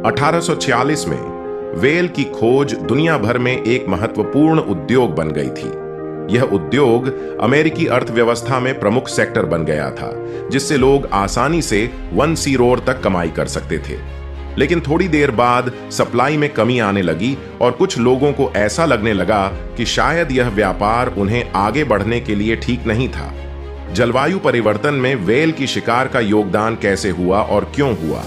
1846 में व्हेल की खोज दुनिया भर में एक महत्वपूर्ण उद्योग बन गई थी। यह उद्योग अमेरिकी अर्थव्यवस्था में प्रमुख सेक्टर बन गया था, जिससे लोग आसानी से 1 सीरोर तक कमाई कर सकते थे। लेकिन थोड़ी देर बाद सप्लाई में कमी आने लगी और कुछ लोगों को ऐसा लगने लगा कि शायद यह व्यापार उन्हें आगे बढ़ने के लिए ठीक नहीं था। जलवायु परिवर्तन में व्हेल की शिकार का योगदान कैसे हुआ और क्यों हुआ?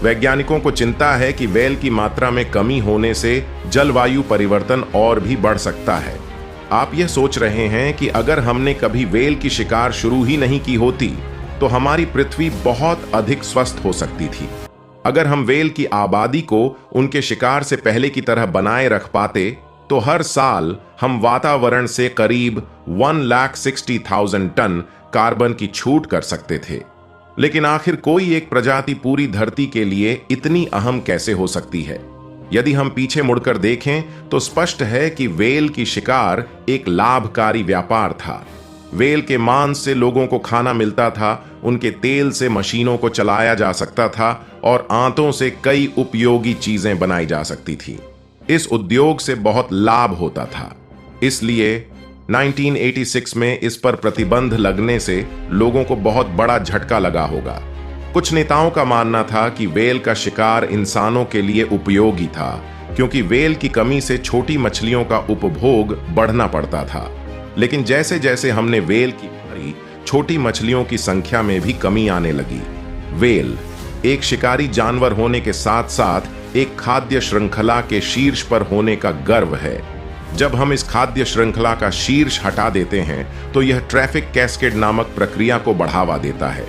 वैज्ञानिकों को चिंता है कि व्हेल की मात्रा में कमी होने से जलवायु परिवर्तन और भी बढ़ सकता है। आप यह सोच रहे हैं कि अगर हमने कभी व्हेल की शिकार शुरू ही नहीं की होती तो हमारी पृथ्वी बहुत अधिक स्वस्थ हो सकती थी। अगर हम व्हेल की आबादी को उनके शिकार से पहले की तरह बनाए रख पाते तो हर साल हम वातावरण से करीब 1,60,000 टन कार्बन की छूट कर सकते थे। लेकिन आखिर कोई एक प्रजाति पूरी धरती के लिए इतनी अहम कैसे हो सकती है? यदि हम पीछे मुड़कर देखें तो स्पष्ट है कि व्हेल की शिकार एक लाभकारी व्यापार था। व्हेल के मांस से लोगों को खाना मिलता था, उनके तेल से मशीनों को चलाया जा सकता था और आंतों से कई उपयोगी चीजें बनाई जा सकती थी। इस उद्योग से बहुत लाभ होता था, इसलिए 1986 में इस पर प्रतिबंध लगने से लोगों को बहुत बड़ा झटका लगा होगा। कुछ नेताओं का मानना था कि व्हेल का शिकार इंसानों के लिए उपयोगी था, क्योंकि व्हेल की कमी से छोटी मछलियों का उपभोग बढ़ना पड़ता था। लेकिन जैसे जैसे हमने व्हेल की मारी, छोटी मछलियों की संख्या में भी कमी आने लगी। व्हेल एक शिकारी जानवर होने के साथ साथ एक खाद्य श्रृंखला के शीर्ष पर होने का गर्व है। जब हम इस खाद्य श्रृंखला का शीर्ष हटा देते हैं तो यह ट्रैफिक कैस्केड नामक प्रक्रिया को बढ़ावा देता है,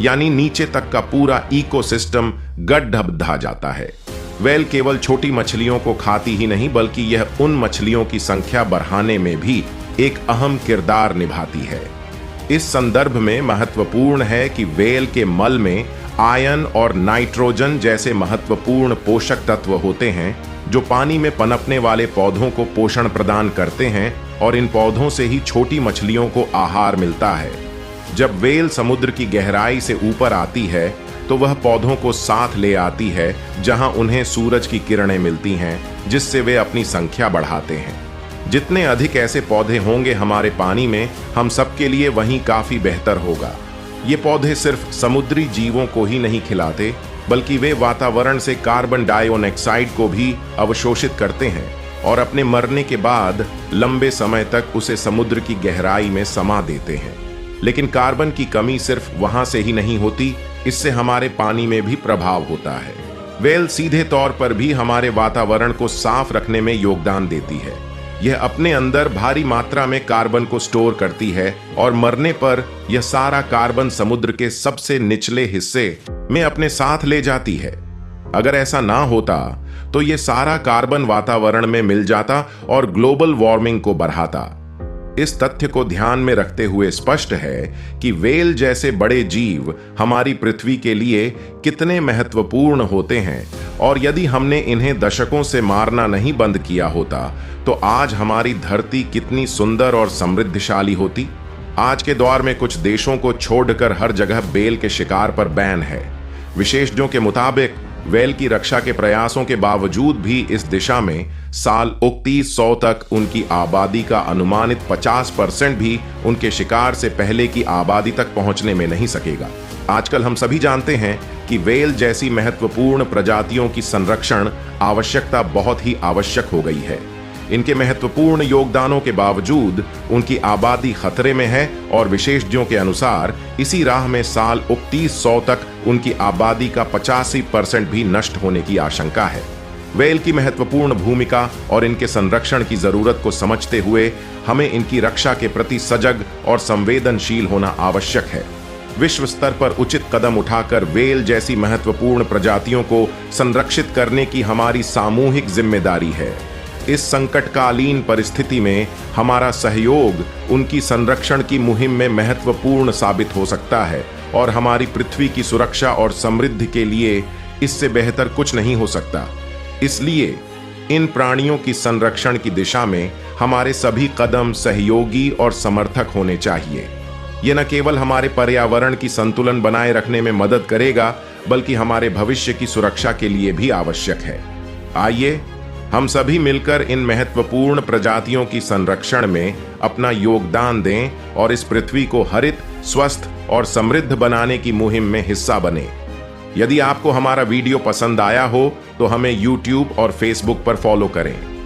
यानी नीचे तक का पूरा इकोसिस्टम गड्ढा जाता है। व्हेल केवल छोटी मछलियों को खाती ही नहीं, बल्कि यह उन मछलियों की संख्या बढ़ाने में भी एक अहम किरदार निभाती है। इस संदर्भ में महत्वपूर्ण है कि व्हेल के मल में आयरन और नाइट्रोजन जैसे महत्वपूर्ण पोषक तत्व होते हैं, जो पानी में पनपने वाले पौधों को पोषण प्रदान करते हैं और इन पौधों से ही छोटी मछलियों को आहार मिलता है। जब व्हेल समुद्र की गहराई से ऊपर आती है तो वह पौधों को साथ ले आती है, जहां उन्हें सूरज की किरणें मिलती हैं, जिससे वे अपनी संख्या बढ़ाते हैं। जितने अधिक ऐसे पौधे होंगे हमारे पानी में, हम सबके लिए वहीं काफी बेहतर होगा। ये पौधे सिर्फ समुद्री जीवों को ही नहीं खिलाते, बल्कि वे वातावरण से कार्बन डाइऑक्साइड को भी अवशोषित करते हैं और अपने मरने के बाद लंबे समय तक उसे समुद्र की गहराई में समा देते हैं। लेकिन कार्बन की कमी सिर्फ वहां से ही नहीं होती, इससे हमारे पानी में भी प्रभाव होता है। व्हेल सीधे तौर पर भी हमारे वातावरण को साफ रखने में योगदान देती है। यह अपने अंदर भारी मात्रा में कार्बन को स्टोर करती है और मरने पर यह सारा कार्बन समुद्र के सबसे निचले हिस्से में अपने साथ ले जाती है। अगर ऐसा ना होता तो यह सारा कार्बन वातावरण में मिल जाता और ग्लोबल वार्मिंग को बढ़ाता। इस तथ्य को ध्यान में रखते हुए स्पष्ट है कि व्हेल जैसे बड़े जीव हमारी पृथ्वी के लिए कितने महत्वपूर्ण होते हैं, और यदि हमने इन्हें दशकों से मारना नहीं बंद किया होता तो आज हमारी धरती कितनी सुंदर और समृद्धशाली होती। आज के दौर में कुछ देशों को छोड़कर हर जगह व्हेल के शिकार पर बैन है। विशेषज्ञों के मुताबिक व्हेल की रक्षा के प्रयासों के बावजूद भी इस दिशा में साल 2100 तक उनकी आबादी का अनुमानित 50% भी उनके शिकार से पहले की आबादी तक पहुंचने में नहीं सकेगा। आजकल हम सभी जानते हैं कि व्हेल जैसी महत्वपूर्ण प्रजातियों की संरक्षण आवश्यकता बहुत ही आवश्यक हो गई है। इनके महत्वपूर्ण योगदानों के बावजूद उनकी आबादी खतरे में है और विशेषज्ञों के अनुसार इसी राह में साल 2100 तक उनकी आबादी का 85% भी नष्ट होने की आशंका है। व्हेल की महत्वपूर्ण भूमिका और इनके संरक्षण की जरूरत को समझते हुए हमें इनकी रक्षा के प्रति सजग और संवेदनशील होना आवश्यक है। विश्व स्तर पर उचित कदम उठाकर व्हेल जैसी महत्वपूर्ण प्रजातियों को संरक्षित करने की हमारी सामूहिक जिम्मेदारी है। इस संकटकालीन परिस्थिति में हमारा सहयोग उनकी संरक्षण की मुहिम में महत्वपूर्ण साबित हो सकता है और हमारी पृथ्वी की सुरक्षा और समृद्धि के लिए इससे बेहतर कुछ नहीं हो सकता। इसलिए इन प्राणियों की संरक्षण की दिशा में हमारे सभी कदम सहयोगी और समर्थक होने चाहिए। यह न केवल हमारे पर्यावरण की संतुलन बनाए रखने में मदद करेगा, बल्कि हमारे भविष्य की सुरक्षा के लिए भी आवश्यक है। आइए हम सभी मिलकर इन महत्वपूर्ण प्रजातियों की संरक्षण में अपना योगदान दें और इस पृथ्वी को हरित, स्वस्थ और समृद्ध बनाने की मुहिम में हिस्सा बने। यदि आपको हमारा वीडियो पसंद आया हो तो हमें YouTube और Facebook पर फॉलो करें।